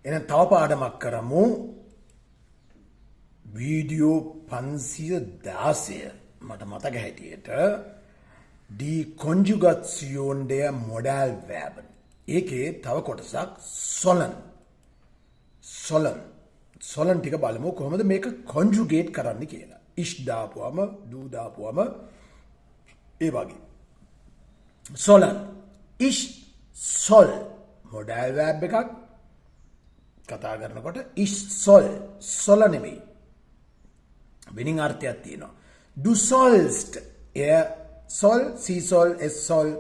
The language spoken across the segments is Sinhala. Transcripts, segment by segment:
එහෙනම් තව පාඩමක් කරමු. වීඩියෝ 516 මට මතක හැටියට die Konjugation der Modalverben. ඒකේ තව කොටසක් sollen ටික බලමු කොහොමද මේක conjugate කරන්න කියලා. ich දාපුවම du දාපුවම ඒ වගේ. sollen ich soll Modalverb එකක් කතා කරනකොට ich soll නෙමෙයි. වෙනින් අර්ථයක් තියෙනවා. Du sollst, er soll, sie soll, es soll,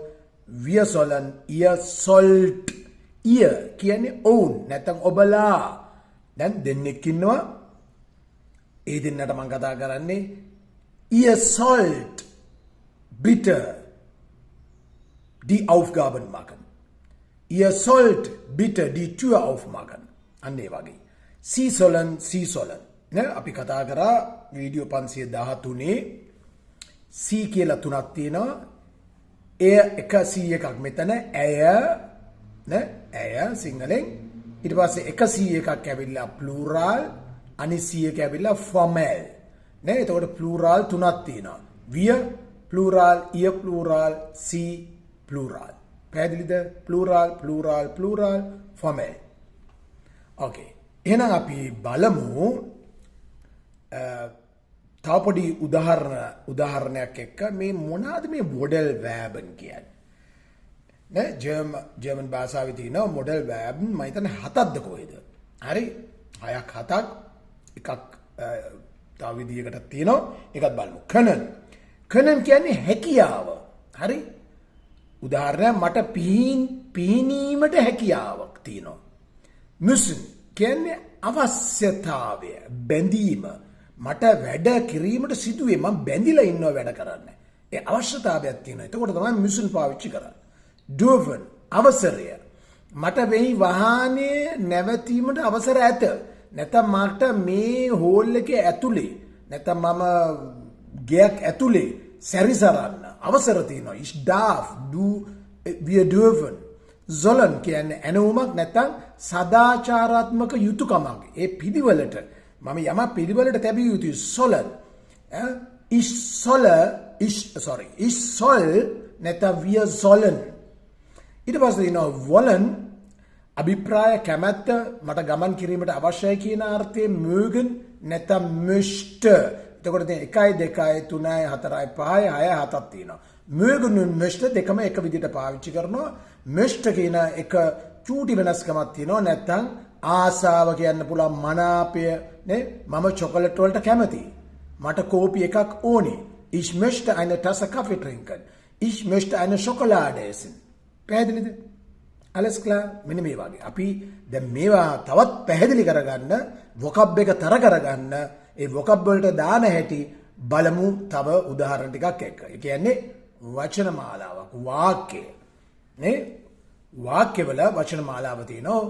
wir sollen, ihr sollt. Ihr කියන්නේ ඔවුන් නැත්නම් ඔබලා. දැන් දෙන්නෙක් ඉන්නවා. ඒ දෙන්නට මම කතා කරන්නේ ihr sollt bitte die Aufgaben machen. Ihr sollt bitte die Tür aufmachen. අන්න ඒ වගේ. Sie sollen. නේ අපි කතා කරා වීඩියෝ 513 C කියලා තුනක් තියෙනවා. එය 101ක් මෙතන ඇය නේ ඇය සිංහලෙන් ඊට පස්සේ 101ක් ඇවිල්ලා ප්ලූරල් අනිත් 100ක ඇවිල්ලා ෆොමල් නේ එතකොට ප්ලූරල් තුනක් තියෙනවා. wir plural ihr plural sie plural. පැහැදිලිද? ප්ලූරල් ෆොමල්. ඕකේ. එහෙනම් අපි බලමු තව පොඩි උදාහරණයක් එක්ක මේ මොනවාද මේ modal verben කියන්නේ නේ ජර්මන් භාෂාවේ තියෙන modal verben මම හිතන්නේ 7ක්ද කොහෙද හරි 6ක් 7ක් එකක් තව විදියකට තියෙනවා ඒකත් බලමු können කියන්නේ හැකියාව හරි උදාහරණයක් මට පිහිනීමට හැකියාවක් තියෙනවා müssen කියන්නේ අවශ්‍යතාවය බැඳීම මට වැඩ කිරීමට සිදුවේ මම බැඳිලා ඉන්නවා වැඩ කරන්න. ඒ අවශ්‍යතාවයක් තියෙනවා. එතකොට තමයි müssen පාවිච්චි කරන්නේ. dürfen අවසරය. මට වෙයි වාහනේ නැවතීමට අවසර ඇත. නැත්නම් මට මේ හෝල් එකේ ඇතුලේ නැත්නම් මම ගයක් ඇතුලේ සැරිසරන්න අවසර තියෙනවා. ich darf wir dürfen sollen කියන්නේ ඇනවුමක් නැත්නම් සදාචාරාත්මක යුතුයකමක්. ඒ පිළිවෙලට මම යම පිළිවෙලට තැබිය යුතුයි sollen. ich soll නැත්නම් wir sollen. ඊට පස්සේ දිනවා wollen අභිප්‍රාය කැමැත්ත මට ගමන් කිරීමට අවශ්‍යයි කියන අර්ථයෙන් mögen නැත්නම් möchte. එතකොට දැන් 1 2 3 4 5 6 7ක් තියෙනවා. mögen und möchte දෙකම එක විදිහට පාවිච්චි කරනවා. möchte කියන එක චූටි වෙනස්කමක් තියෙනවා නැත්නම් ආසාව කියන්න පුළුවන් මනාපය නේ මම චොකලට් වලට කැමතියි මට කෝපි එකක් ඕනේ ich möchte eine Tasse Kaffee trinken ich möchte eine Schokolade essen පැහැදිලිද alles klar මෙන්න මේ වගේ අපි දැන් මේවා තවත් පැහැදිලි කරගන්න vocab එක තර කරගන්න ඒ vocab වලට දාන හැටි බලමු තව උදාහරණ ටිකක් එක්ක ඒ කියන්නේ වචන මාලාවක් වාක්‍ය නේ වාක්‍යවල වචන මාලාව තියෙනවා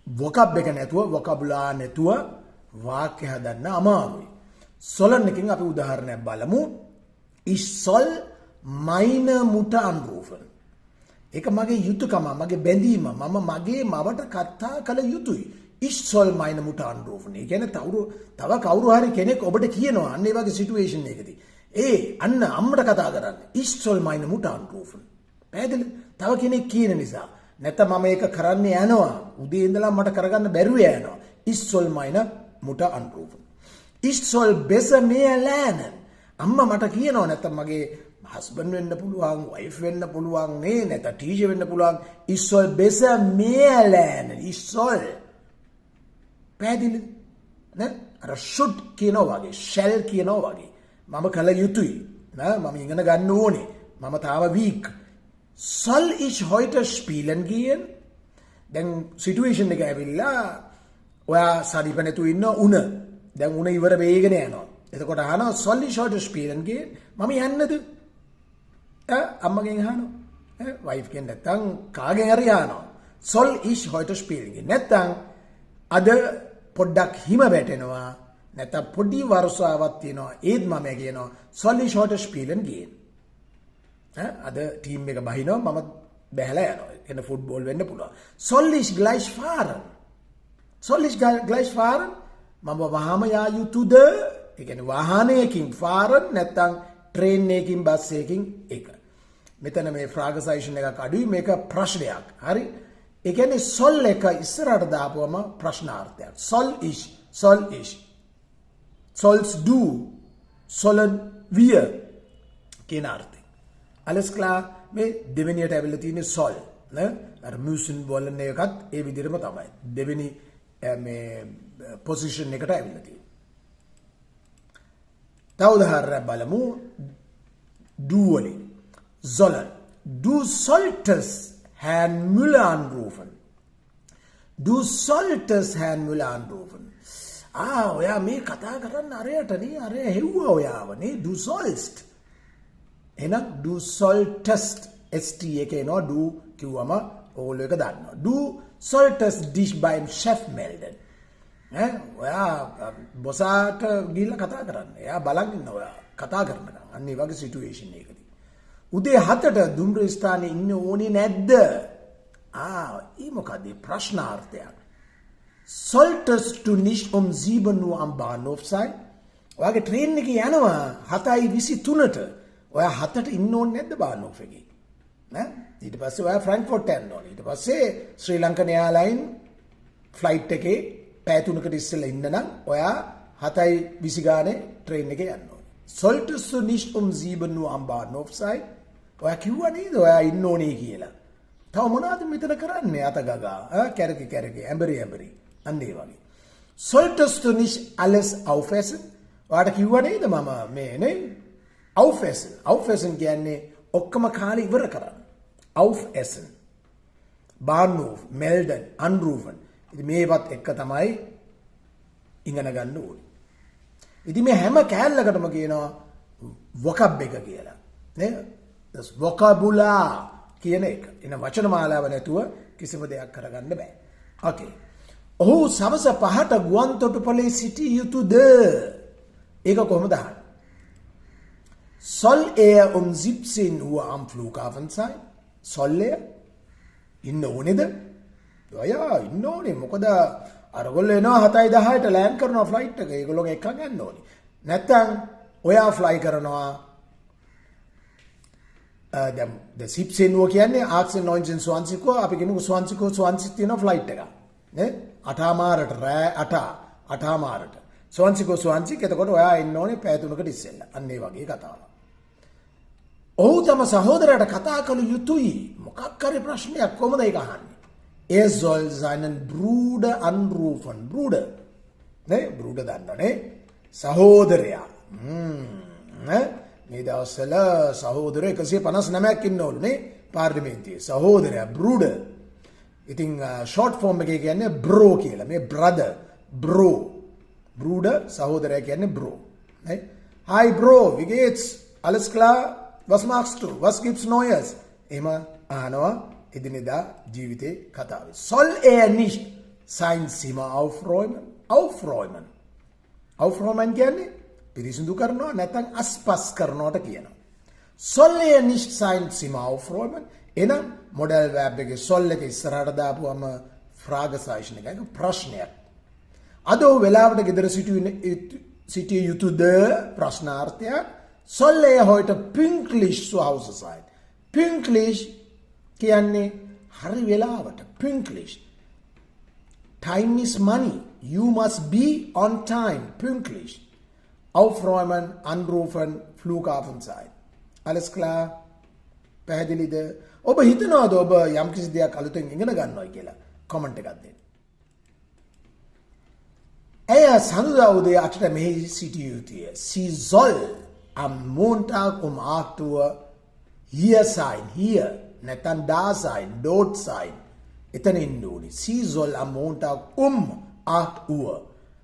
vocab එක නැතුව vocabulary නැතුව වාක්‍ය හදන්න අමාරුයි. sollen එකෙන් අපි උදාහරණයක් බලමු. ich soll meine Mutter anrufen. ඒක මගේ යුතුයකම, මගේ බැඳීම. මම මගේ මවට කතා කළ යුතුයි. ich soll meine Mutter anrufen. ඒ කියන්නේ තව කවුරු හරි කෙනෙක් ඔබට කියනවා අන්න ඒ වගේ සිටුේෂන් එකකදී. අන්න අම්මට කතා කරන්න. ich soll meine Mutter anrufen. පැහැදිලිද? තව කෙනෙක් කියන නිසා නැත්නම් මම ඒක කරන්න යනවා උදේ ඉඳලා මට කරගන්න බැරුව යනවා ich soll meine Mutter anrufen ich soll besser mehr lernen අම්මා මට කියනවා නැත්නම් මගේ husband වෙන්න පුළුවන් wife වෙන්න පුළුවන් නේ නැත්නම් teacher වෙන්න පුළුවන් ich soll besser mehr lernen ich soll පැහැදිලිද නේ අර should කියනවා වගේ shall කියනවා වගේ මම කල යුතුයි නේ මම ඉගෙන ගන්න ඕනේ මම තාම weak soll ich heute spielen gehen? දැන් සිටුේෂන් එක ඇවිල්ලා ඔයා සරිප නැතුව ඉන්න උණ. දැන් උණ ඉවර වෙගෙන යනවා. එතකොට අහනවා soll ich heute spielen gehen? මම යන්නද? අම්මගෙන් අහනවා. වයිෆ් කෙන් නැත්තම් කාගෙන් හරි අහනවා. soll ich heute spielen gehen? නැත්තම් අද පොඩ්ඩක් හිම වැටෙනවා. නැත්තම් පොඩි වර්ෂාවක් තියෙනවා. ඒත් මම කියනවා soll ich heute spielen gehen? අද ටීම් එක බහිනවා මම බැහැලා යනවා. එන ෆුට්බෝල් වෙන්න පුළුවන්. soll ich gleich fahren? soll ich gleich fahren මම වහාම යා යුතුද ඒ කියන්නේ වාහනයකින් fahren නැත්නම් train එකකින් බස් එකකින් එක මෙතන මේ fragezeichen එකක් අඩුයි මේක ප්‍රශ්නයක් හරි ඒ කියන්නේ soll එක ඉස්සරහට දාපුවම ප්‍රශ්නාර්ථයක් soll ich sollst du sollen wir කියන අර්ථය alles klar මේ දෙවෙනියට ඇවිල්ලා තියෙන්නේ soll නේ අර müssen wollen එකත් ඒ විදිහටම තමයි දෙවෙනි මේ position එකට ඇවිල්ලා තියෙන්නේ තව උදාහරණයක් බලමු du වලින් sollen du solltest Herrn Müller anrufen du solltest Herrn Müller anrufen ඔයා මේ කතා කරන්න අරයට නේ අරය හෙව්වා ඔයාව නේ du sollst එහෙනම් du solltest st එකේ නෝ du කිව්වම ඕගොල්ලෝ එක දන්නවා du solltest dich beim Chef melden ඔයා බොසාට ගිහිල්ලා කතා කරන්න එයා බලන් ඉන්නවා ඔයා කතා කරනකම් අන්න ඒ වගේ සිටුේෂන් එකකදී උදේ 7ට දුම්රිය ස්ථානයේ ඉන්න ඕනේ නැද්ද ඒ මොකද ප්‍රශ්නාර්ථයක් solltest du nicht um 7 Uhr am Bahnhof sein ඔයාගේ ට්‍රේන් එකේ යනවා 7:23ට ඔයා 7ට ඉන්න ඕනේ නැද්ද බානෝෆ් එකේ නේ ඊට පස්සේ ඔයා ෆ්‍රැන්ක්ෆර්ට් යන්න ඕනේ ඊට පස්සේ ශ්‍රී ලංකන් එයාලයින් ෆ්ලයිට් එකේ පැය 3කට ඉස්සෙල්ලා ඉන්න නම් ඔයා 7:20 ගානේ ට්‍රේන් එකේ යන්න ඕනේ solltest du nicht um 7 Uhr am Bahnhof sein ඔයා කිව්වා නේද ඔයා ඉන්න ඕනේ කියලා තව මොනවද මෙතන කරන්නේ අත ගගා කැරකි ඇඹරි අන්න ඒ වගේ solltest du nicht alles aufessen ඔයාට කිව්වා නේද මම මේ නේ aufessen කියන්නේ ඔක්කොම කාලේ ඉවර කරන්න aufessen Bahnhof melden anrufen ඉතින් මේවත් එක තමයි ඉගෙන ගන්න ඕනේ ඉතින් මේ හැම කෑල්ලකටම කියනවා vocab එක කියලා නේද das vocabulary කියන එක එන වචන මාලාව නැතුව කිසිම දෙයක් කරගන්න බෑ ඕකේ ඔහු සවස 5ට ගුවන් තොටුපළේ සිටිය යුතුද ඒක කොහොමද අහන්නේ soll er um 17 Uhr am Flughafen sein soll er ඉන්න ඕනේද ඔයා ඉන්න ඕනේ මොකද අරගොල්ලෝ එනවා 7:10ට ලෑන්ඩ් කරනවා ෆ්ලයිට් එක ඒගොල්ලෝගේ එකක් ගන්න ඕනේ නැත්තම් ඔයා ෆ්ලයි කරනවා දැන් 17 Uhr කියන්නේ 18:29 Uhr අපි කියමු 20 තියෙන ෆ්ලයිට් එක නේ 8:00ට රෑ 8:00ට 20 එතකොට ඔයා ඉන්න ඕනේ පැය 3කට ඉස්සෙල්ලා අන්න ඒ වගේ කතාවක් ඔහු තම සහෝදරයාට කතා කළ යුතුයි මොකක් හරි ප්‍රශ්නයක් කොහොමද ඒක අහන්නේ er soll seinen Bruder anrufen Bruder නේ Bruder දන්නවනේ සහෝදරයා නේ මේ දවස්වල සහෝදර 159ක් ඉන්නවලු නේ පාර්ලිමේන්තුවේ සහෝදරයා Bruder ඉතින් ෂෝට් ෆෝම් එකේ කියන්නේ bro කියලා මේ brother bro Bruder සහෝදරයා කියන්නේ bro නේ hi bro wie geht's alles klar was machst du was gibt's neues එහෙම අහනවා එදිනෙදා ජීවිතේ කතාවේ soll er nicht sein Zimmer aufräumen කියන්නේ පිරිසිදු කරනවා නැත්නම් අස්පස් කරනවට කියනවා soll er nicht sein Zimmer aufräumen එහෙනම් මොඩල් verb එකේ soll එක ඉස්සරහට දාපුවම fragezeichen එකක ප්‍රශ්නයක් අද වෙලාවට ගෙදර සිටිය යුතුද ප්‍රශ්නාර්ථයක් soll er heute pünktlich zu Hause sein pünktlich කියන්නේ හරි වෙලාවට pünktlich time is money you must be on time pünktlich aufräumen anrufen Flughafen sein alles klar පැහැදිලිද ඔබ හිතනවාද ඔබ යම් කිසි දෙයක් අලුතෙන් ඉගෙන ගන්නවා කියලා කමෙන්ට් එකක් දෙන්න සඳුදා උදේ 8ට මෙහි සිටිය යුතුය sie soll am Montag um 8 Uhr hier sein hier නැත්නම් da sein dort sein එතන ඉන්න ඕනේ sie soll am Montag um 8 Uhr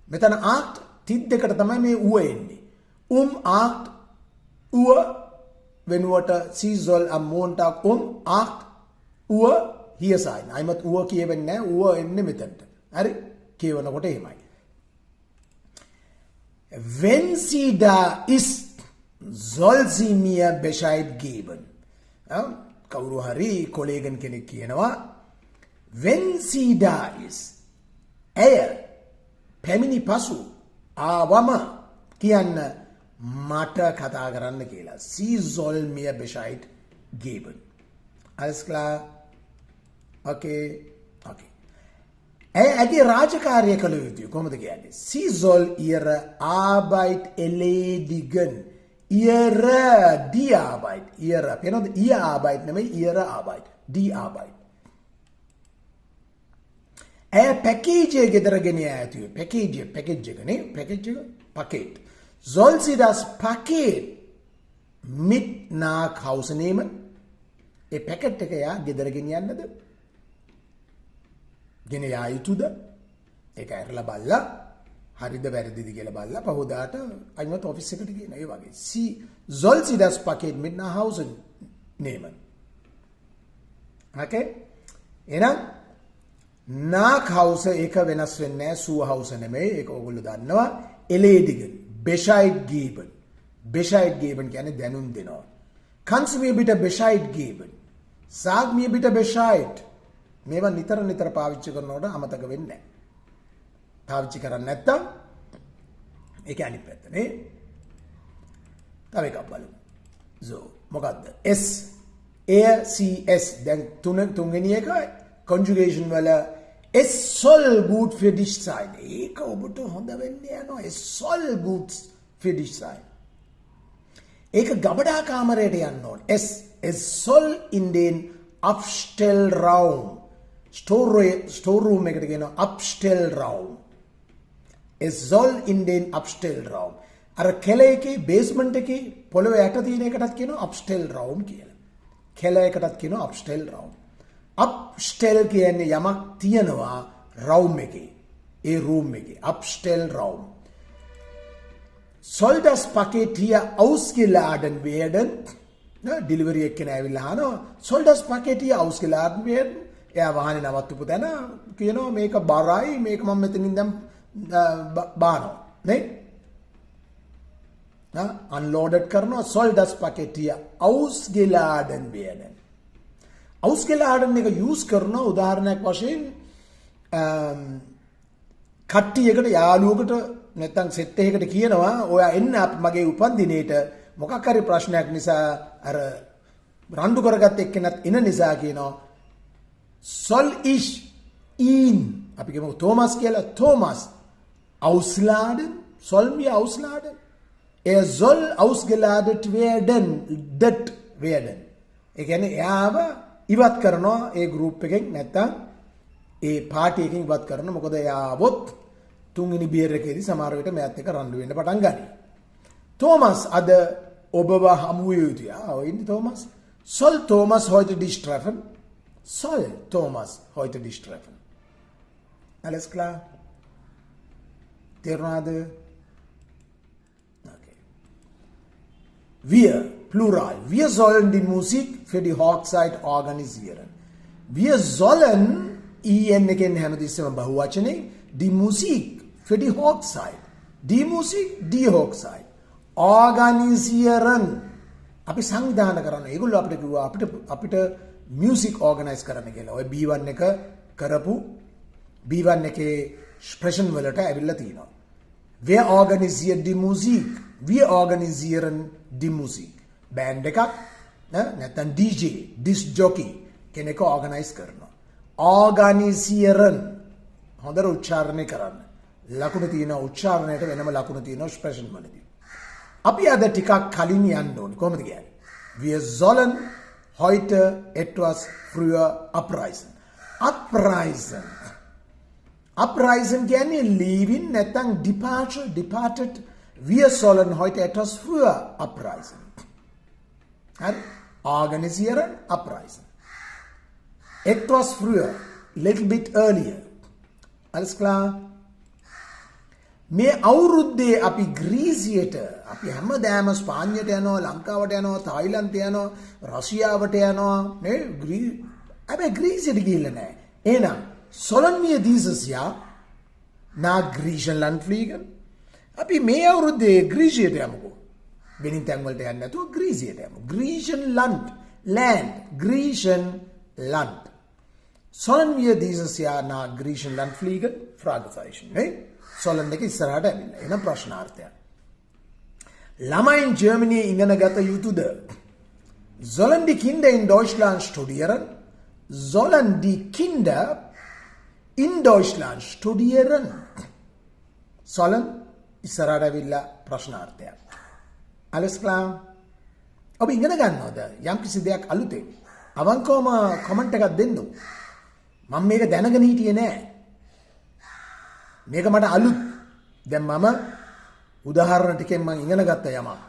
මෙතන 8 32කට තමයි මේ uhr එන්නේ um 8 Uhr වෙනුවට sie soll am Montag um 8 Uhr hier sein අයිමත් uhr කියවෙන්නේ නැහැ uhr එන්නේ මෙතනට හරි කියවනකොට එහෙමයි wenn sie da ist soll sie mir Bescheid geben කවුරු හරි කොලේගන් කෙනෙක් කියනවා wenn sie da ist ඇය පැමිණි පසු ආවම කියන්න මට කතා කරන්න කියලා. Sie soll mir Bescheid geben. Alles klar? Okay. Okay. ඇය ඇගේ රාජකාරිය කළ යුතුයි. කොහොමද කියන්නේ? Sie soll ihre Arbeit erledigen. Ihre, die Arbeit. Ihre. පේනවද? ihr Arbeit නෙමෙයි ihre Arbeit. die Arbeit. ඇය පැකේජ් එක ගෙදර ගෙන යා යුතුයි. පැකේජ් එක නේ? පැකේජ් එක? Paket. Soll sie das Paket mit nach Hause nehmen? ඒ පැකට් එක යා ගෙදර ගෙන යන්නද? ගෙන යා යුතුද? ඒක ඇරලා බලලා හරිද වැරදිද කියලා බලලා පහුදාට අයිමත් ඔෆිස් එකට ගිහින් ඒ වගේ. Soll sie das Paket mit nach Hause nehmen? Okay? එහෙනම් nach Hause එක වෙනස් වෙන්නේ නැහැ. zu Hause නෙමෙයි. ඒක ඕගොල්ලෝ දන්නවා. erledigen. Bescheid geben. Bescheid geben කියන්නේ දැනුම් දෙනවා. Kannst du mir bitte Bescheid geben? Sag mir bitte Bescheid. මේවා නිතර පාවිච්චි කරනකොට අමතක වෙන්නේ නැහැ. පාවිච්චි කරන්නේ නැත්තම් ඒක අනිත් පැත්ත නේ. තව එකක් බලමු. so මොකද්ද? S er sie es දැන් තුන්වෙනි එක conjugation වල es soll gut für dich sein. ඒක ඔබට හොඳ වෙන්න යනවා. es soll gut für dich sein. ඒක ගබඩා කාමරයට යන්න ඕන. es soll in den Abstellraum. Storeroom එකට කියනවා Abstellraum. Es soll in den Abstellraum. අර කෙල එකේ basement එකේ පොළොවේ යට තියෙන එකටත් කියනවා Abstellraum කියලා. කෙල එකටත් කියනවා Abstellraum. Abstell කියන්නේ යමක් තියනවා raum එකේ. ඒ room එකේ. Abstellraum. Soll das Paket hier ausgeladen werden? Delivery එක්කෙනා ඇවිල්ලා අහනවා soll das Paket hier ausgeladen werden? එයා වාහනේ නවත්තපු තැන කියනවා මේක බරයි මේක මම මෙතනින් දැන් බානවා නේ? unloaded කරනවා soll das Paket hier ausgeladen werden? ausgeladen එක use කරනවා උදාහරණයක් වශයෙන් කට්ටියකට යාළුවෙකුට නැත්නම් සෙට් එකකට කියනවා ඔයා එන්න මගේ උපන්දිනේට මොකක් හරි ප්‍රශ්නයක් නිසා අර රණ්ඩු කරගත්ත එක්කෙනත් එන නිසා කියනවා soll ich ihn අපි කියමු තෝමස් කියලා Thomas ausladen soll mir ausladen er soll ausgeladen werden ඒ කියන්නේ එයාව ඉවත් කරනවා ඒ group එකෙන් නැත්නම් ඒ පාටි එකෙන් ඉවත් කරනවා මොකද එයාවොත් තුන්වෙනි බියර් එකේදී සමහර විට මෑත් එක රණ්ඩු වෙන්න පටන් ගන්නවා තෝමස් අද ඔබව හමු වෙ යුතුයි ඉන්නේ Thomas soll Thomas heute dich treffen soll Thomas heute dich treffen alles klar ternade okay wir plural wir sollen die Musik für die Hochzeit organisieren wir sollen en again හැමතිස්සෙම බහුවචනේ die Musik für die Hochzeit die Musik die Hochzeit organisieren අපි සංවිධාන කරනවා. ඒගොල්ලෝ අපිට කිව්වා අපිට මියුසික් ඕගනයිස් කරන්න කියලා. ඔය B1 එක කරපු B1 එකේ expression වලට ඇවිල්ලා තිනවා. Wer organisiert die Musik? Wir organisieren die Musik. Band එකක් නැත්නම් DJ, disc jockey කෙනෙක් ඕගනයිස් කරනවා. organisieren හොඳට උච්චාරණය කරන්න. ලකුණු තියෙනවා උච්චාරණයට වෙනම ලකුණු තියෙනවා expression වලදී. අපි අද ටිකක් කලින් යන්න ඕනේ. කොහොමද කියන්නේ? Wir sollen heute etwas früher abreisen. Abreisen කියන්නේ leaving නැත්නම් departed. Wir sollen heute etwas früher abreisen. හරි? Organisieren, abreisen. Etwas früher, little bit earlier. Alles klar? මේ අවුරුද්දේ අපි ග්‍රීසියට අපි හැමදාම ස්පාඤ්ඤයට යනවා ලංකාවට යනවා තායිලන්තයට යනවා රෂියාවට යනවා නේ හැබැයි ග්‍රීසියට ගිහිල්ලා නැහැ එහෙනම් sollen wir dieses Jahr nach Griechenland fliegen අපි මේ අවුරුද්දේ ග්‍රීසියට යමුකෝ වෙනින් තැන් වලට යන්නේ නැතුව ග්‍රීසියට යමු Griechenland land Sollen wir dieses Jahr nach Griechenland fliegen? Fragezeichen. Ne? Sollen එක ඉස්සරහට ඇවිල්ලා. එන ප්‍රශ්නාර්ථය. ළමයින් ජර්මනියේ ඉගෙන ගත යුතුද? Sollen die Kinder in Deutschland studieren? Sollen die Kinder in Deutschland studieren? Sollen ඉස්සරහට ඇවිල්ලා ප්‍රශ්නාර්ථය. Alles klar? ඔබ ඉගෙන ගන්නවද? යම්කිසි දෙයක් අලුතෙන්. අවංකවම කමෙන්ට් එකක් දෙන්න. මම මේක දැනගෙන හිටියේ නෑ. මේක මට අලුත්. දැන් මම උදාහරණ ටිකෙන් මම ඉගෙන ගත්ත යමක්.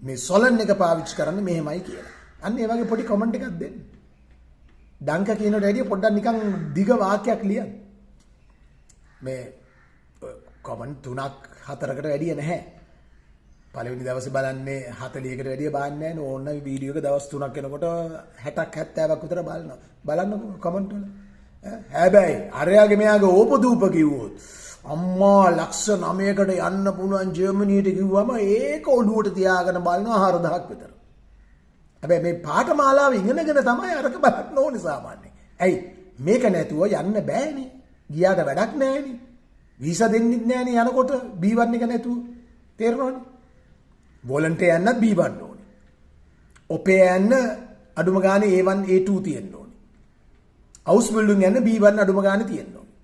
මේ සොලන් එක පාවිච්චි කරන්නේ මෙහෙමයි කියලා. අන්න ඒ වගේ පොඩි කමෙන්ට් එකක් දෙන්න. ඩංක කියනට වැඩිය පොඩ්ඩක් නිකන් දිග වාක්‍යයක් ලියන්න. මේ කමෙන්ට් 3ක් 4කට වැඩිය නැහැ. පළවෙනි දවසේ බලන්නේ 40කට වැඩිය බලන්නේ නැහැ. ඕන වීඩියෝ එක දවස් 3ක් යනකොට 60ක් 70ක් විතර බලනවා. බලන්න කමෙන්ට් වල. හැබැයි අරයාගේ මෙයාගේ ඕපදූප කිව්වොත් අම්මා ලක්ෂ 9කට යන්න පුළුවන් ජර්මනියට කිව්වම ඒක ඔළුවට තියාගෙන බලනවා 4000ක් විතර. හැබැයි මේ පාඨමාලාව ඉගෙනගෙන තමයි අරක බලන්න ඕනේ සාමාන්‍යයෙන්. ඇයි මේක නැතුව යන්න බෑනේ. ගියාට වැඩක් නැහැනේ. වීසා දෙන්නෙත් නැහැනේ යනකොට B1 එක නැතුව. තේරෙනවනේ? වොලන්ටියර් යන්නත් B1 ඕනේ. ඔපේ යන්න අඩුම ගානේ A1 A2 තියෙන්න ඕනේ. හවුස් බිල්ඩින් යන්න B1 අඩුම ගානේ තියෙන්න ඕනේ.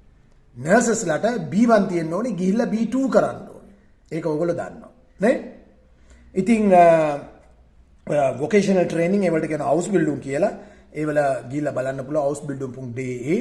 නර්සස්ලාට B1 තියෙන්න ඕනේ ගිහිල්ලා B2 කරන්න ඕනේ. ඒක ඔයගොල්ලෝ දන්නවා. නේ? ඉතින් vocational training ඒවලට කියන හවුස් බිල්ඩින් කියලා ඒවල ගිහිල්ලා බලන්න පුළුවන් housebildung.de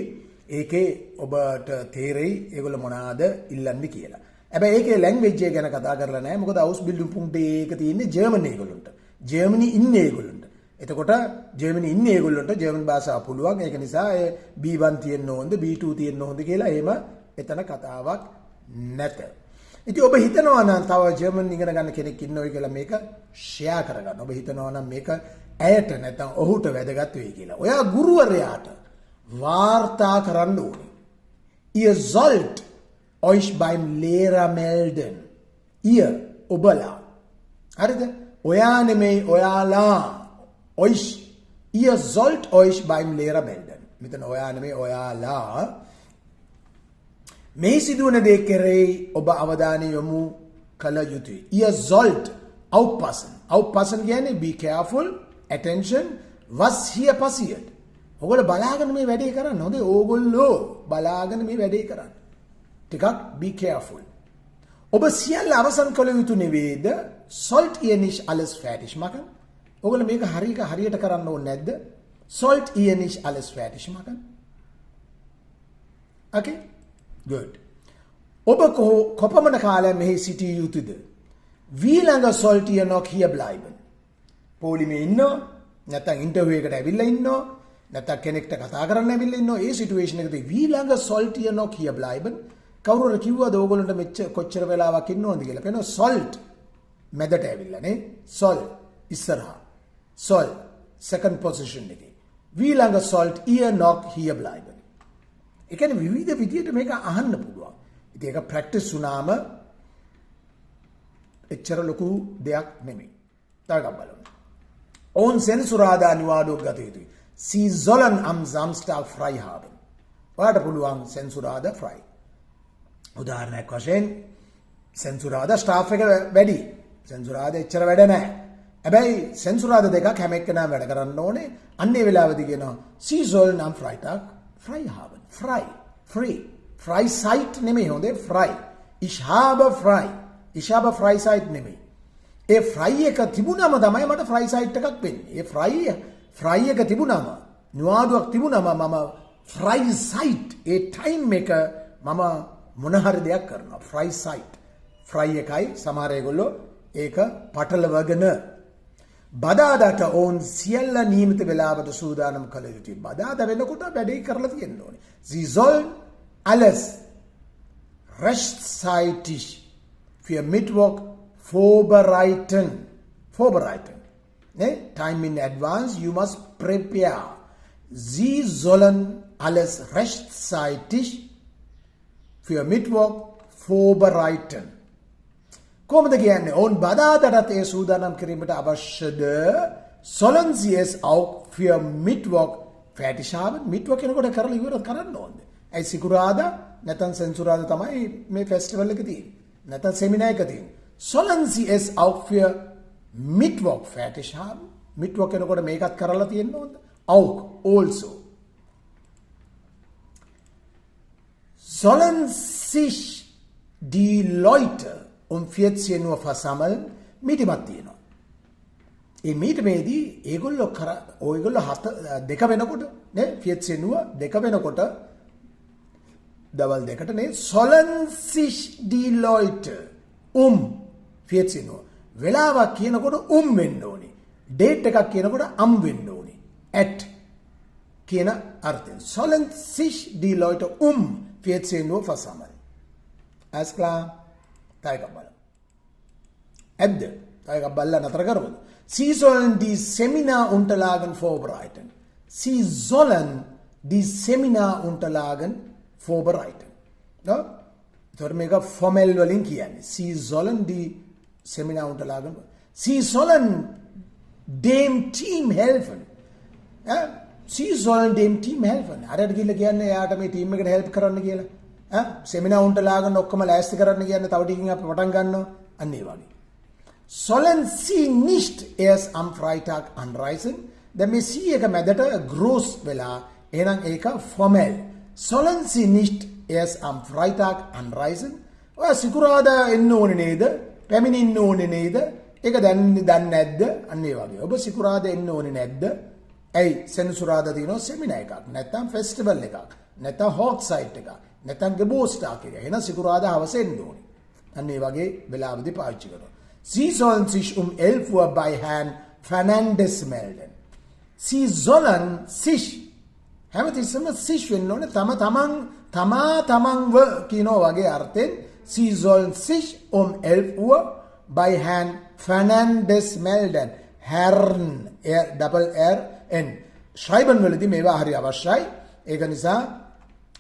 ඒකේ ඔබට තේරෙයි ඒගොල්ලෝ මොනවාද ඉල්ලන්නේ කියලා. හැබැයි ඒකේ ලැන්ග්වේජ් එක ගැන කතා කරලා නැහැ. මොකද housebildung.de එක තියෙන්නේ ජර්මන් ඒගොල්ලන්ට. ජර්මනි ඉන්නේ ඒගොල්ලන්ට. එතකොට ජර්මනි ඉන්නේ ඒගොල්ලන්ට ජර්මන් භාෂාව පුළුවන්. ඒක නිසා ඒ B1 තියෙන්න ඕනද B2 තියෙන්න ඕනද කියලා එහෙම එතන කතාවක් නැත. ඉතින් ඔබ හිතනවා නම් තව ජර්මන් ඉගෙන ගන්න කෙනෙක් ඉන්නවයි කියලා මේක ෂෙයා කරගන්න. ඔබ හිතනවා නම් මේක ඇයට නැත්නම් ඔහුට වැදගත් වෙයි කියලා. ඔයා ගුරුවරයාට වාර්තා කරන්න ඕනේ. Ihr sollt euch beim Lehrer melden. Ihr ඔබලා. හරිද? ඔයා නෙමෙයි ඔයාලා. euch. Ihr sollt euch beim Lehrer melden. මෙතන ඔයා නෙමෙයි ඔයාලා. මේ සිදුවන දේ කෙරෙහි ඔබ අවධානය යොමු කළ යුතුයි. Ihr sollt aufpassen. Aufpassen කියන්නේ be careful, attention, was hier passiert. ඔයගොල්ලෝ බලාගෙන මේ වැඩේ කරන්න. හොඳේ ඕගොල්ලෝ බලාගෙන මේ වැඩේ කරන්න. ටිකක් be careful. ඔබ සියල්ල අවසන් කළ යුතු නෙවෙයිද? Sollt ihr nicht alles fertig machen? ඔයගොල්ලෝ මේක හරියට කරන්න ඕනේ නැද්ද? Sollt ihr nicht alles fertig machen? Okay? Good. ඔබ කොපමණ කාලයක් මෙහි සිටිය යුතුද? Wie lange sollt ihr noch hier bleiben? පොලිමේ ඉන්නෝ නැත්නම් ඉන්ටර්විව් එකට ඇවිල්ලා ඉන්නෝ නැත්නම් කෙනෙක්ට කතා කරන්න ඇවිල්ලා ඉන්නෝ ඒ සිටුේෂන් එකදී Wie lange sollt ihr noch hier bleiben? කවුරුර කිව්වද ඕගොල්ලන්ට කොච්චර වෙලාවක් ඉන්න ඕනද කියලා? පේනවා sollt මැදට ඇවිල්ලා නේ. Soll ඉස්සරහා. Soll second position එකේ. Wie lange sollt ihr noch hier bleiben? ඒ කියන්නේ විවිධ විදියට මේක අහන්න පුළුවන්. ඉතින් ඒක ප්‍රැක්ටිස් වුණාම එච්චර ලොකු දෙයක් නෙමෙයි. තව එකක් බලමු. On Sensurada නිවාඩුවක් ගත යුතුයි. Sie sollen am Samstag frei haben. ඔයාලට පුළුවන් Sensurada frei. උදාහරණයක් වශයෙන් Sensurada staff එක වැඩි. Sensurada එච්චර වැඩ නැහැ. හැබැයි Sensurada දෙකක් හැම එක්කෙනාම වැඩ කරන්න ඕනේ. අන්න ඒ වෙලාවදී කියනවා Sie sollen am Freitag frei haben. Frei. Free. Freizeit නෙමෙයි හොඳේ frei. Ich habe frei. Ich habe Freizeit නෙමෙයි. ඒ frei එක තිබුණාම තමයි මට Freizeit එකක් වෙන්නේ. ඒ frei එක තිබුණාම නිවාඩුවක් තිබුණාම මම Freizeit ඒ time එක මම මොන හරි දෙයක් කරනවා. Freizeit. frei එකයි සමහර ඒගොල්ලෝ ඒක පටලවගෙන බදාදාට ඕන් සියල්ල නියමිත වෙලාවට සූදානම් කළ යුතුයි. බදාදා වෙනකොට වැඩේ කරලා තියෙන්න ඕනේ. Sie sollen alles rechtzeitig für Mittwoch vorbereiten. Vorbereiten. Ne? Time in advance, you must prepare. Sie sollen alles rechtzeitig für Mittwoch vorbereiten. කොහොමද කියන්නේ? ඕන් බදාදටත් ඒ සූදානම් කිරීමට අවශ්‍යද? Sollen Sie es auch für Mittwoch ෆෑටිෂාව මිට්ව කෙනකොට කරලා ඉවර කරන්න ඕනේ. ඇයි සිකුරාදා නැත්නම් සෙන්සුරාදා තමයි මේ ෆෙස්ටිවල් එක තියෙන්නේ. නැත්නම් සෙමිනාර් එක තියෙන්නේ. Sollen Sie es auch für Mittwoch fertig haben? Mittwoch කෙනකොට මේකත් කරලා තියෙන්න ඕනද? Auch, also. Sollen sich die Leute um 14 Uhr versammeln? මීටිමත් තියෙනවා. ඒ මීටමේදී ඔයගොල්ලෝ දෙක වෙනකොට නේ 14 Uhr දෙක වෙනකොට දවල් දෙකට නේ sollen sich die Leute um 14 Uhr වෙලාවක් කියනකොට වෙන්න ඕනේ. ඩේට් එකක් කියනකොට වෙන්න ඕනේ. at කියන අර්ථයෙන් sollen sich die Leute um 14 Uhr versammeln. Alles klar? Taiga bala. Edde. Taiga bala නතර කරමුද? Sie sollen die Seminarunterlagen vorbereiten. Sie sollen die Seminarunterlagen vorbereiten. Ja? Eතකොට මේක formell වලින් කියන්නේ. Sie sollen die Seminarunterlagen. Sie sollen dem Team helfen. Ja? Sie sollen dem Team helfen. අරට කියලා කියන්නේ එයාට මේ ටීම් එකට help කරන්න කියලා. Seminarunterlagen ඔක්කොම ලෑස්ති කරන්න කියන්නේ තව ටිකකින් අපි පටන් ගන්නවා. අන්න ඒ වගේ. Sollen Sie nicht erst am Freitag anreisen? දැන් මේ C එක මැදට gross වෙලා එහෙනම් ඒක formell. Sollen Sie nicht erst am Freitag anreisen? ඔය සිකුරාදා එන්න ඕනේ නේද? පැමිණෙන්න ඕනේ නේද? ඒක දන්නේ නැද්ද? අන්න ඒ වගේ. ඔබ සිකුරාදා එන්න ඕනේ නැද්ද? ඇයි සෙනසුරාදා දිනෝ සෙමිනාර් එකක් නැත්නම් ෆෙස්ටිවල් එකක් නැත්නම් හොට් සයිට් එකක් නැත්නම් ගෙබෝස්ටාක් එක. එහෙනම් සිකුරාදා හවස එන්න ඕනේ. අන්න ඒ වගේ වෙලාවදී පාවිච්චි කරනවා. Sie sollen sich um 11 Uhr bei Herrn Fernandes melden. Sie sollen sich හැමතිස්සෙම sich වෙන්න ඕනේ තමන්ව කියනවා වගේ අර්ථයෙන් Sie sollen sich um 11 Uhr bei Herrn Fernandes melden. Herrn double R N schreiben වලදී මේවා හරි අවශ්‍යයි. ඒක නිසා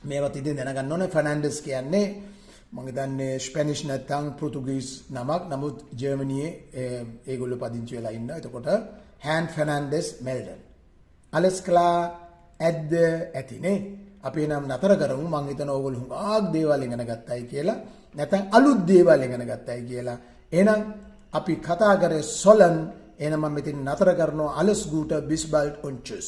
මේවත් ඉතින් දැනගන්න ඕනේ. Fernandes කියන්නේ මම හිතන්නේ ස්පැනිෂ් නැත්නම් පෘතුගීස් නමක්. නමුත් ජර්මනියේ ඒගොල්ලෝ පදිංචි වෙලා ඉන්නවා. එතකොට Herrn Fernandes melden. Alles klar? ඇතිනේ. අපි එනම් නතර කරමු. මම හිතනවා ඕගොල්ලෝ හුඟක් දේවල් ඉගෙන ගත්තයි කියලා. නැත්නම් අලුත් දේවල් ඉගෙන ගත්තයි කියලා. එහෙනම් අපි කතා කරේ sollen. එහෙනම් මම මෙතන නතර කරනවා. Alles Gute, bis bald und tschüss.